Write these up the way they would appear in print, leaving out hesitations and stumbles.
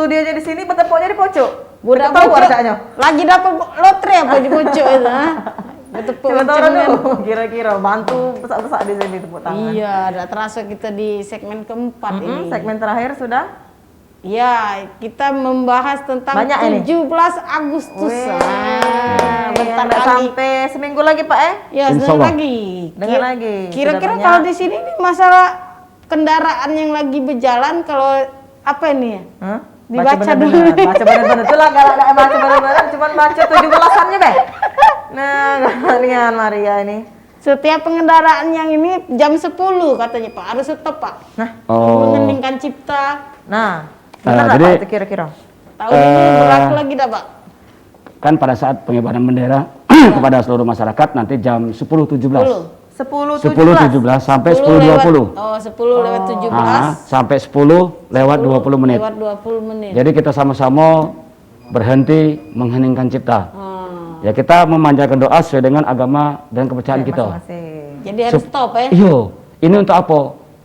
studionya di sini, betepoknya di pojok. Budak tahu pojok harganya. lagi dapat lotre apa di pojok itu, ha? Betepuk Coba tahu kenceng dulu, kan. kira-kira bantu pesak-pesak di sini tepuk tangan. Iya, udah terasa kita di segmen keempat ini. Segmen terakhir sudah. Ya, kita membahas tentang Banyak ini. 17 Agustus. Bentar lagi. sampai seminggu lagi Pak Ya, Insya sebentar Allah. lagi. Dengar lagi. Kira-kira Sudah kalau banyak. di sini nih masalah kendaraan yang lagi berjalan, kalau apa ini ya? Hah? Dibaca Baca dulu. bener-bener. Baca bener-bener. Itulah galak baca bener-bener. Cuman baca 17-annya, Be. Nah, dengan Maria ini. Setiap pengendaraan yang ini jam 10 katanya Pak, harus stop Pak. Nah, Mengeningkan cipta. nah. Benar nggak jadi- Pak itu kira-kira? Tahun ini berlaku lagi dah Pak. Kan pada saat pengibaran bendera kepada seluruh masyarakat nanti jam 10.17. 10.17. 10.17 sampai 10.20. Oh, 10 lewat 17. Sampai 10 lewat 20 menit. Lewat 20 menit. Jadi kita sama-sama berhenti mengheningkan cipta. Hmm. Ya kita memanjatkan doa sesuai dengan agama dan kepercayaan kita. Masing-masing. Jadi harus stop ya. Iyo, ini untuk apa?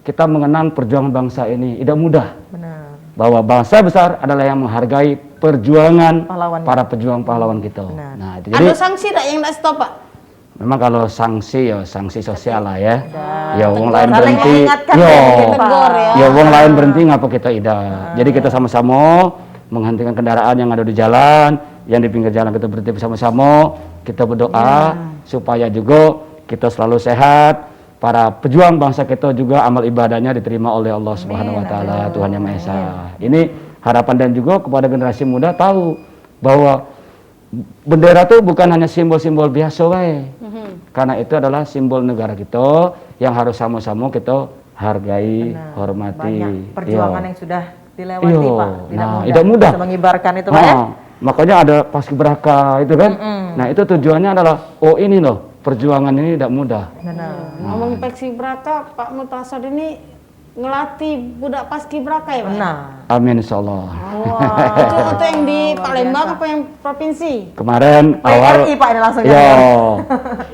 Kita mengenang perjuangan bangsa ini. Tidak mudah. Benar. Bahwa bangsa besar adalah yang menghargai perjuangan Pahlawannya. para pejuang pahlawan kita. Benar. Nah, itu Ada jadi sanksi tak yang tak stop Pak? memang kalau sanksi ya sanksi sosial lah ya. Ya wong lain Saling berhenti. mengingatkan Yo. ya, Pak. Tegur ya. Ya wong lain berhenti ngapa kita tidak. Jadi kita sama-sama menghentikan kendaraan yang ada di jalan, yang di pinggir jalan kita berhenti bersama-sama. Kita berdoa supaya juga kita selalu sehat. Para pejuang bangsa kita juga amal ibadahnya diterima oleh Allah Subhanahu wa taala, Tuhan Yang Maha Esa. Ini harapan dan juga kepada generasi muda tahu bahwa bendera itu bukan hanya simbol-simbol biasa wae. Karena itu adalah simbol negara kita yang harus sama-sama kita hargai, hormati. Banyak perjuangan Iya. yang sudah dilewati Iya. Pak. Tidak mudah. Bisa mengibarkan itu Pak ya. Makanya ada paskibraka itu kan. Nah, itu tujuannya adalah ini loh, perjuangan ini tidak mudah. Benar. Ngomong paskibraka, Pak Multasar ini ngelatih budak paskibraka ya Pak? Benar. Amin insyaallah. Wah, itu yang di Palembang apa yang provinsi? Kemarin awal PRI Pak ini langsung Yo, ya.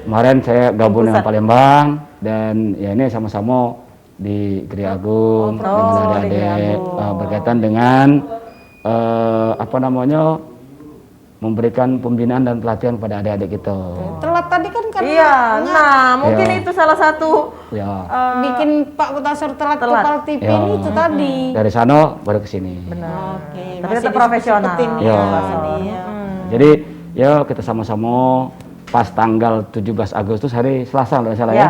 kemarin saya gabung dengan Palembang dan ya ini sama-sama di Gede Agung dengan di Gede adik-adik Agung. berkaitan dengan apa namanya memberikan pembinaan dan pelatihan kepada adik-adik kita. Telat tadi kan karena Iya, nah mungkin Iya. itu salah satu Ya, bikin Pak Multasar telat ke Telat. Pal TV Ya. ini itu tadi. dari sana baru ke sini. benar. Oke, Tapi masih tetap profesional. disempet-sempetin Ya. ya. Jadi ya kita sama-sama pas tanggal 17 Agustus hari Selasa kalau nggak salah Ya. ya.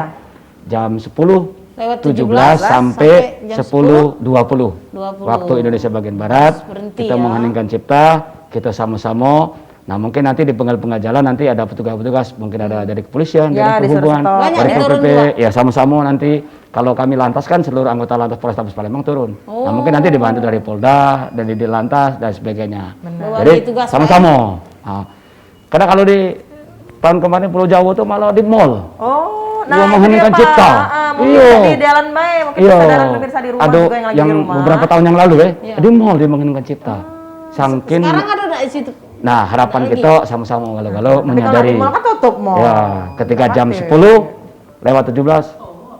Jam 10 Lewat 17 sampai jam 10.20 20. waktu Indonesia bagian Barat. Berhenti Kita ya. mengheningkan cipta, kita sama-sama. Nah mungkin nanti di penggal-penggal jalan nanti ada petugas-petugas, mungkin ada dari kepolisian, Ya, dari disuruh perhubungan, stop. Banyak dari yang turun KPP, juga? ya sama-sama nanti. Kalau kami lantas kan seluruh anggota lantas Polrestabes Palembang turun. Nah mungkin nanti dibantu dari Polda dan di lantas dan sebagainya. Bawa Jadi di tugas, sama-sama. Nah, karena kalau di tahun kemarin Pulau Jawa tuh malah di mall. Oh, Iya, nah itu mengheningkan dia, cipta. Pak. Mungkin Iya. di jalan baik, mungkin Iya, kesadaran pemirsa di rumah ada juga yang lagi yang di rumah. beberapa tahun yang lalu Iya. di mall dia mengheningkan cipta. Sangkin. Sekarang ada nggak di situ? Nah harapan kita sama-sama Tapi kalau walau-walau di menyadari. mall kan tutup mall. Ya, ketika jam Khawatir. 10 lewat 17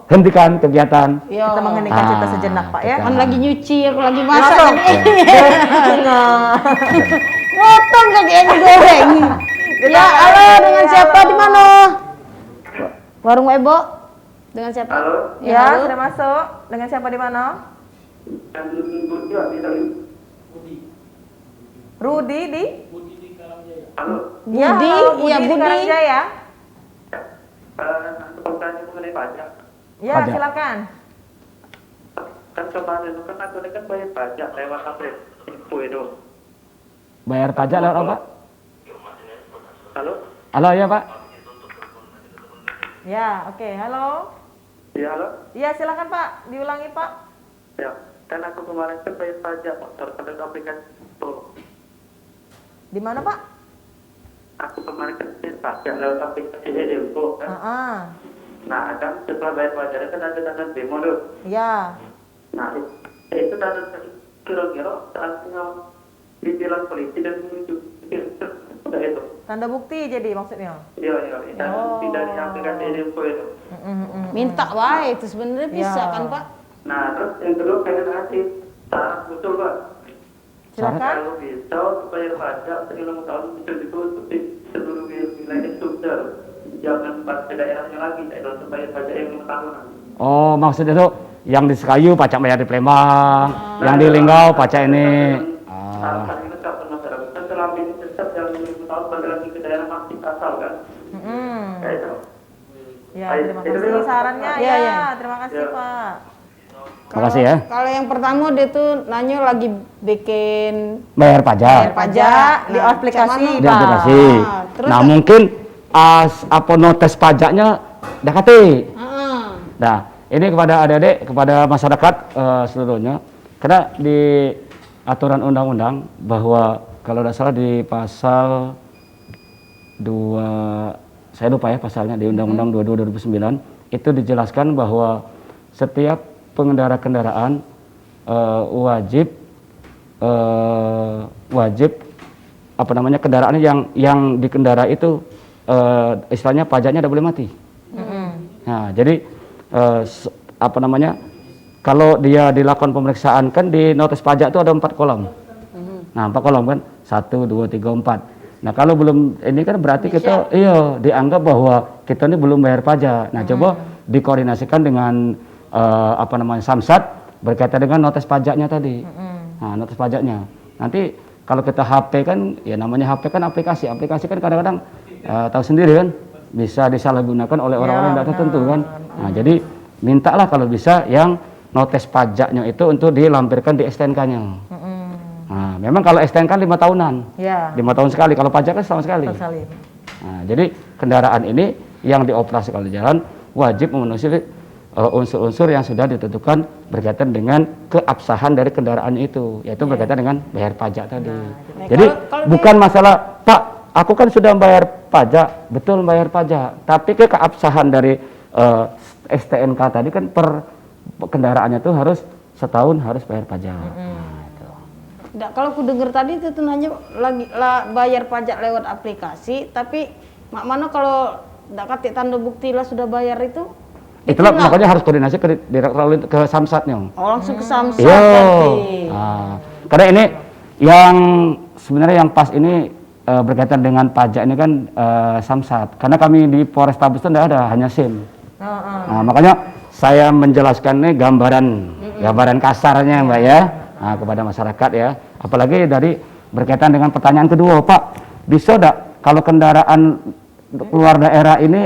hentikan kegiatan. Kita mengheningkan cipta sejenak Pak ya. Kan lagi nyuci, aku lagi masak. Langsung. Kan. Potong kaki yang digoreng. Ya, halo, dengan siapa di mana? Warung Ebo? Dengan siapa? Halo. Ya, halo. sudah masuk. Dengan siapa di mana? Rudi di? Halo. Ya, Budi, halo, iya, di Budi. Karangjaya. Pertanyaan mengenai pajak. Ya, Pajak. silakan. Kan kemarin itu kan aku kan bayar pajak lewat apa? Info itu. Bayar pajak lewat apa? Halo. Halo ya Pak. Ya, oke. Halo. Ya halo. Ya, silakan Pak. Diulangi Pak. Ya. Kan aku kemarin kan bayar pajak motor pada aplikasi itu. Di mana Pak? Aku kemarin kan bayar pajak lewat aplikasi info kan. Ah, Nah kan setelah bayar pajak kan ada tanda demo tuh. ya. Nah itu tanda kira-kira saatnya ditilang polisi dan menuju udah itu. Tanda bukti jadi maksudnya. Iya iya. Itu dari aplikasi info itu. Minta baik itu sebenarnya bisa Ya. kan Pak? Nah terus yang kedua pengen ngasih betul Pak. Silakan. Kalau bisa untuk bayar pajak selama tahun itu untuk di seluruh wilayah Sumber. Jangan pada daerahnya lagi, daerah untuk bayar pajak yang 5 tahunan. Oh, maksudnya tuh yang di Sekayu pajak bayar di Palembang, yang di Linggau pajak ini. Akan menetapkan masyarakat. Dan selama ini tetap yang 5 tahun balik lagi ke daerah masih asal kan. Kayak itu. Ya, terima kasih sarannya. Ya, Ya, ya. terima kasih Ya. Pak. Makasih ya. Kalau yang pertama dia tuh nanya lagi bikin Bayar Bayar pajak. pajak di Nah, aplikasi, cuman- Di Pak. aplikasi. terus Nah, mungkin apa notes pajaknya udah kate. Heeh. Nah, ini kepada adik-adik, kepada masyarakat seluruhnya, karena di aturan undang-undang bahwa kalau tidak salah di pasal 2, saya lupa ya pasalnya, di Undang-Undang 22 2009 itu dijelaskan bahwa setiap pengendara kendaraan wajib apa namanya kendaraan yang dikendara itu istilahnya pajaknya tidak boleh mati. Nah, jadi apa namanya, kalau dia dilakukan pemeriksaan kan di notis pajak itu ada 4 kolom. Nah, 4 kolom kan, 1, 2, 3, 4. Nah, kalau belum ini kan berarti kita dianggap bahwa kita ini belum bayar pajak. Nah, coba dikoordinasikan dengan apa namanya Samsat berkaitan dengan notis pajaknya tadi. Nah, notis pajaknya. Nanti kalau kita HP kan, ya namanya HP kan aplikasi kan kadang-kadang tahu sendiri kan bisa disalahgunakan oleh orang-orang yang tidak tertentu kan. Nah, jadi mintalah kalau bisa yang notis pajaknya itu untuk dilampirkan di STNK-nya. Nah, memang kalau STNK 5 tahunan, Ya. 5 tahun sekali. Kalau pajak kan setahun sekali. Sekali. Nah, jadi kendaraan ini yang dioperasikan di jalan wajib memenuhi unsur-unsur yang sudah ditentukan berkaitan dengan keabsahan dari kendaraannya itu, yaitu berkaitan dengan bayar pajak tadi. Jadi kalau bukan masalah, Pak, aku kan sudah bayar pajak, betul bayar pajak, tapi keabsahan dari STNK tadi kan per kendaraannya tuh harus setahun harus bayar pajak. Nggak, kalau aku dengar tadi itu tuh nanya lagi bayar pajak lewat aplikasi, tapi mak mana kalau nggak katik tanda bukti lah sudah bayar itu? Itulah ditindak. makanya harus koordinasi ke Samsatnya. Oh, langsung ke Samsat Iya. berarti. Karena ini yang sebenarnya yang pas ini berkaitan dengan pajak ini kan Samsat. Karena kami di Polrestabes itu tidak ada, hanya SIM. Nah, makanya saya menjelaskan ini gambaran kasarnya, Mbak ya, kepada masyarakat ya. Apalagi dari berkaitan dengan pertanyaan kedua, Pak, bisa tidak kalau kendaraan keluar daerah ini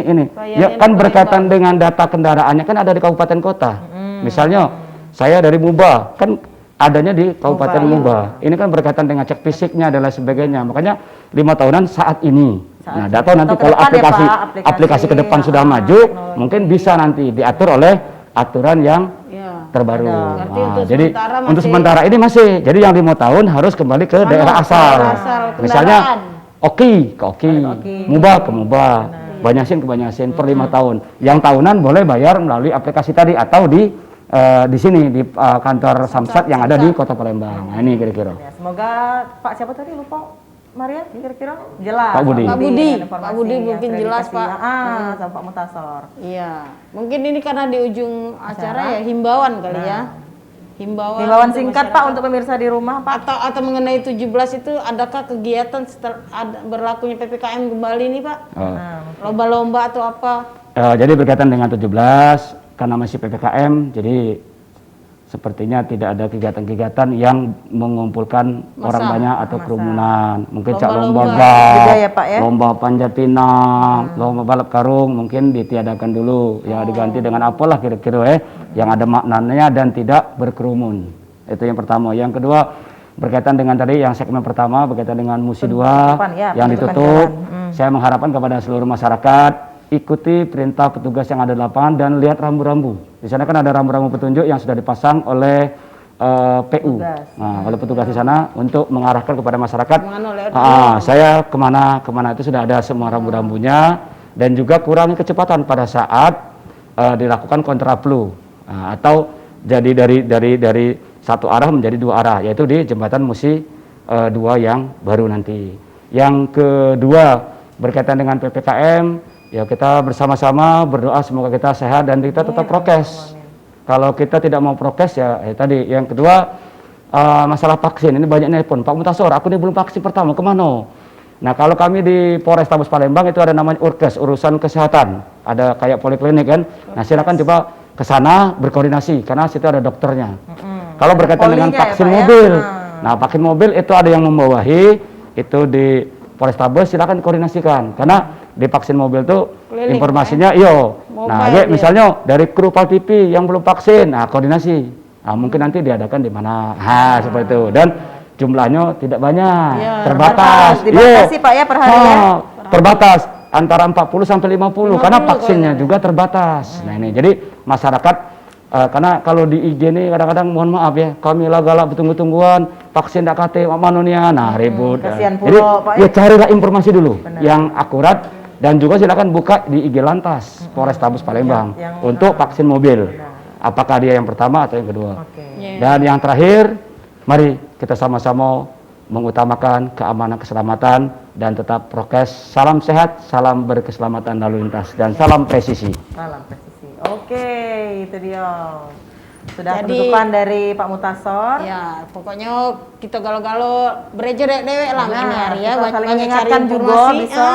ya kan berkaitan dengan data kendaraannya kan ada di kabupaten kota. Misalnya saya dari Muba kan adanya di Kabupaten Muba. Ini kan berkaitan dengan cek fisiknya dan lain sebagainya. Makanya 5 tahunan saat ini. Nah, data nanti Atau ke kalau depan ya, Pak, aplikasi ke depan sudah maju, mungkin bisa nanti diatur oleh aturan yang Ya. terbaru. Berarti Nah, untuk jadi sementara untuk masih- sementara ini masih. Jadi yang 5 tahun harus kembali ke daerah asal. Misalnya Oki ke Oki, Muba ke Muba, Banyasin ke Banyasin per 5 tahun. Yang tahunan boleh bayar melalui aplikasi tadi atau di sini di kantor Samsat yang ada di Kota Palembang. Nah, ini kira-kira. Ya, semoga Pak siapa tadi lupa Maria kira-kira jelas. Pak Budi. Pak Budi. Ada informasi Pak Budi yang mungkin sudah jelas, dikasih. Pak. Sama Pak Mutasor. Iya, mungkin ini karena di ujung acara ya himbauan kali ya. Himbauan Himbauan untuk singkat Pak masyarakat. untuk pemirsa di rumah Pak. Atau mengenai 17 itu adakah kegiatan setelah berlakunya PPKM kembali nih Pak? Lomba-lomba atau apa? Jadi berkaitan dengan 17 karena masih PPKM, jadi sepertinya tidak ada kegiatan-kegiatan yang mengumpulkan orang banyak atau kerumunan. Mungkin cak lomba bak, Juga ya, Pak, ya? lomba panjat pinang, lomba balap karung mungkin ditiadakan dulu. Ya diganti dengan apalah kira-kira yang ada maknanya dan tidak berkerumun. Itu yang pertama. Yang kedua berkaitan dengan tadi yang segmen pertama berkaitan dengan Musi 2 yang ditutup. Saya mengharapkan kepada seluruh masyarakat ikuti perintah petugas yang ada di lapangan dan lihat rambu-rambu. Di sana kan ada rambu-rambu petunjuk yang sudah dipasang oleh PU, oleh petugas di sana untuk mengarahkan kepada masyarakat. Saya kemana itu sudah ada semua rambu-rambunya dan juga kurangi kecepatan pada saat dilakukan kontraflow atau jadi dari satu arah menjadi 2 arah, yaitu di jembatan Musi 2 yang baru nanti. Yang kedua berkaitan dengan PPKM, ya kita bersama-sama berdoa semoga kita sehat dan kita tetap prokes. Kalau kita tidak mau prokes ya tadi. Yang kedua masalah vaksin ini banyak nelpon, Pak Mutasor, aku ini belum vaksin pertama, kemana? Nah kalau kami di Polrestabes Palembang itu ada namanya Urkes, urusan kesehatan, ada kayak poliklinik kan. Nah silakan coba ke sana berkoordinasi karena situ ada dokternya. Kalau berkaitan dengan Polinya ya, vaksin Pak, ya? mobil, nah vaksin mobil itu ada yang membawahi itu di Polrestabes, silakan koordinasikan karena di vaksin mobil tuh Keliling, informasinya iyo. Nah, Mobile misalnya dari kru Pal TV yang belum vaksin, nah koordinasi. Nah, mungkin nanti diadakan di mana. Seperti itu. Dan jumlahnya tidak banyak, Iya, terbatas. Dibatasi, Pak, ya, per hari ya? Terbatas antara 40 sampai 50 karena 50 vaksinnya kayaknya. juga terbatas. Nah, ini jadi masyarakat karena kalau di IG ini kadang-kadang mohon maaf ya, kami lah galak bertunggu-tungguan, vaksin dak kate manonia, nah ribut. kasihan Jadi pula, Pak, ya. ya carilah informasi dulu Benar. yang akurat dan juga silakan buka di IG Lantas Polrestabes Palembang Yang- untuk vaksin mobil. Apakah dia yang pertama atau yang kedua? Oke. Iya. Dan yang terakhir, mari kita sama-sama mengutamakan keamanan keselamatan dan tetap prokes. Salam sehat, salam berkeselamatan lalu lintas dan salam presisi. Salam presisi. Oke, itu dia. Sudah Jadi- penutupan dari Pak Mutasor. Ya, pokoknya kita galau-galau berejek dewek lah Nah, ini hari ya. kita saling Banyak cari mengingatkan juga informasi, bisa.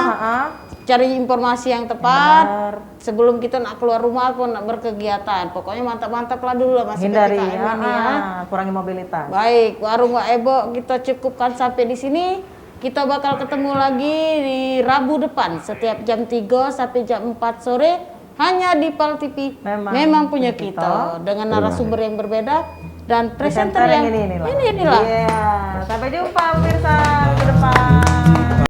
cari informasi yang tepat Benar. sebelum kita nak keluar rumah pun nak berkegiatan. Pokoknya mantap-mantap lah dulu lah masih Hindari PPKM ini ya. kurangi mobilitas. Baik, warung Wak Ebo kita cukupkan sampai di sini. Kita bakal ketemu lagi di Rabu depan setiap jam 3 sampai jam 4 sore hanya di Pal TV. Memang punya punya kita dengan narasumber yang berbeda dan Presenter presenter yang inilah. inilah. Iya. Sampai jumpa pemirsa.